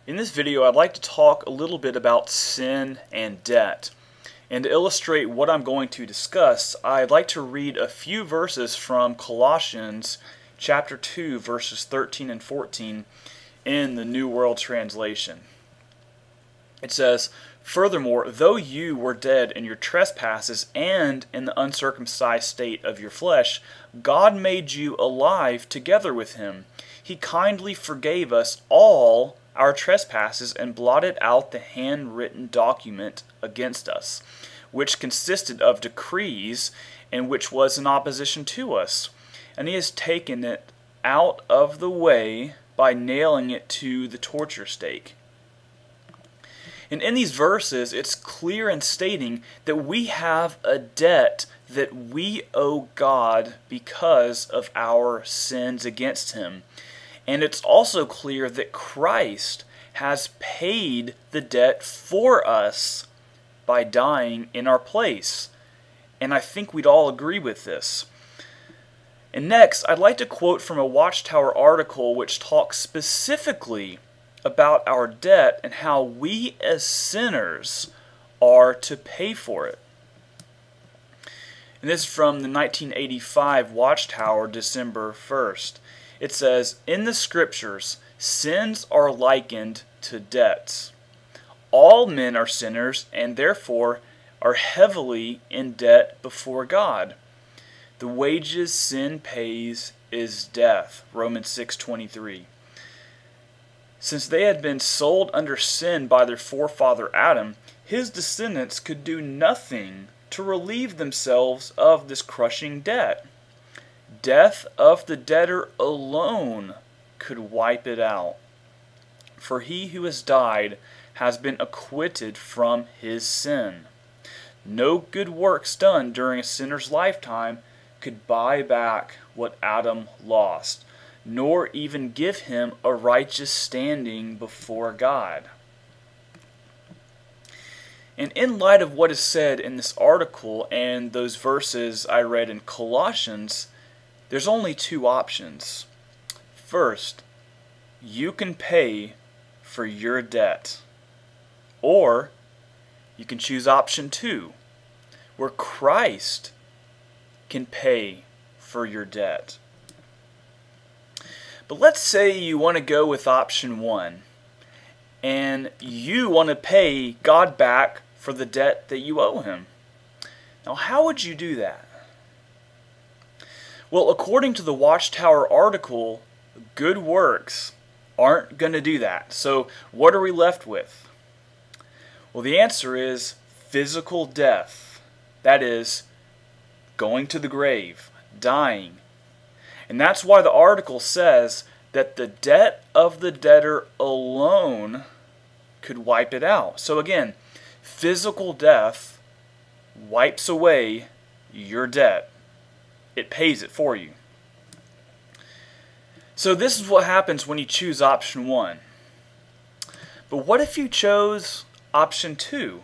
In this video, I'd like to talk a little bit about sin and debt. And to illustrate what I'm going to discuss, I'd like to read a few verses from Colossians chapter 2, verses 13 and 14 in the New World Translation. It says, "Furthermore, though you were dead in your trespasses and in the uncircumcised state of your flesh, God made you alive together with him. He kindly forgave us all our trespasses and blotted out the handwritten document against us, which consisted of decrees and which was in opposition to us. And he has taken it out of the way by nailing it to the torture stake." And in these verses, it's clear in stating that we have a debt that we owe God because of our sins against him. And it's also clear that Christ has paid the debt for us by dying in our place. And I think we'd all agree with this. And next, I'd like to quote from a Watchtower article which talks specifically about our debt and how we as sinners are to pay for it. And this is from the 1985 Watchtower, December 1st. It says, "In the scriptures, sins are likened to debts. All men are sinners and therefore are heavily in debt before God. The wages sin pays is death." Romans 6:23. "Since they had been sold under sin by their forefather Adam, his descendants could do nothing to relieve themselves of this crushing debt. Death of the debtor alone could wipe it out. For he who has died has been acquitted from his sin. No good works done during a sinner's lifetime could buy back what Adam lost, nor even give him a righteous standing before God." And in light of what is said in this article and those verses I read in Colossians, there's only two options. First, you can pay for your debt. Or you can choose option 2, where Christ can pay for your debt. But let's say you want to go with option 1, and you want to pay God back for the debt that you owe him. Now, how would you do that? Well, according to the Watchtower article, good works aren't going to do that. So what are we left with? Well, the answer is physical death. That is, going to the grave, dying. And that's why the article says that the debt of the debtor alone could wipe it out. So again, physical death wipes away your debt. It pays it for you. So this is what happens when you choose option 1. But what if you chose option 2?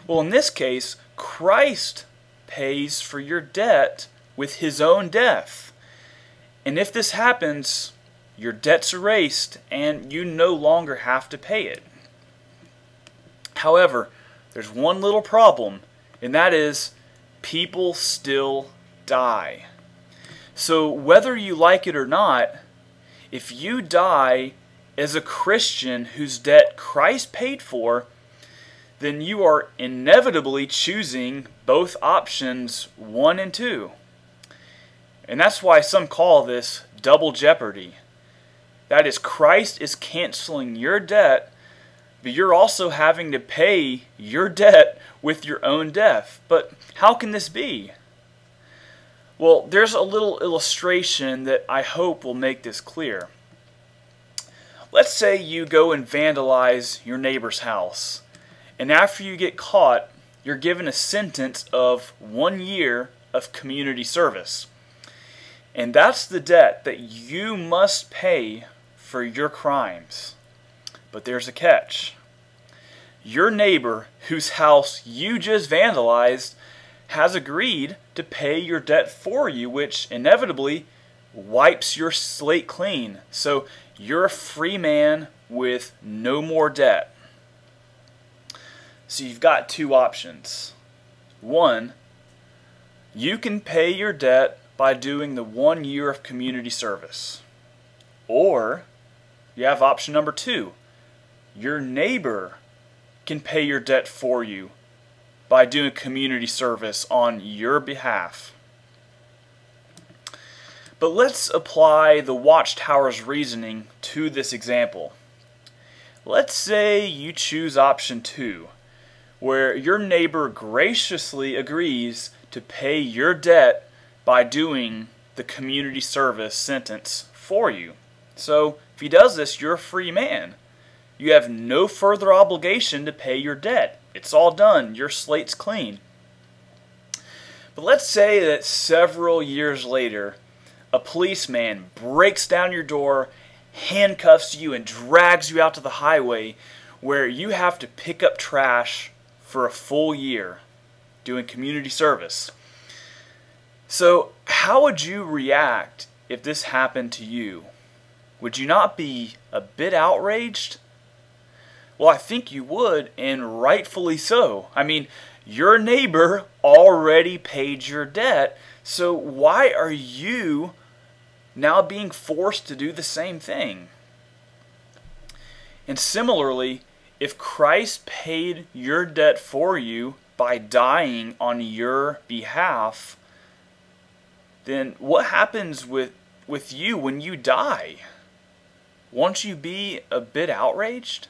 Well, in this case, Christ pays for your debt with his own death. And if this happens, your debt's erased and you no longer have to pay it. However, there's one little problem, and that is people still die. So whether you like it or not, if you die as a Christian whose debt Christ paid for, then you are inevitably choosing both options 1 and 2. And that's why some call this double jeopardy. That is, Christ is canceling your debt, but you're also having to pay your debt with your own death. But how can this be? Well, there's a little illustration that I hope will make this clear. Let's say you go and vandalize your neighbor's house, and after you get caught, you're given a sentence of 1 year of community service. And that's the debt that you must pay for your crimes. But there's a catch. Your neighbor whose house you just vandalized has agreed to pay your debt for you, which inevitably wipes your slate clean. So you're a free man with no more debt. So you've got two options. One, you can pay your debt by doing the 1 year of community service. Or you have option number two. Your neighbor can pay your debt for you by doing community service on your behalf. But let's apply the Watchtower's reasoning to this example. Let's say you choose option two, where your neighbor graciously agrees to pay your debt by doing the community service sentence for you. So if he does this, you're a free man. You have no further obligation to pay your debt. It's all done. Your slate's clean. But let's say that several years later, a policeman breaks down your door, handcuffs you, and drags you out to the highway where you have to pick up trash for a full year doing community service. So how would you react if this happened to you? Would you not be a bit outraged? Well, I think you would, and rightfully so. I mean, your neighbor already paid your debt, so why are you now being forced to do the same thing? And similarly, if Christ paid your debt for you by dying on your behalf, then what happens with you when you die? Won't you be a bit outraged?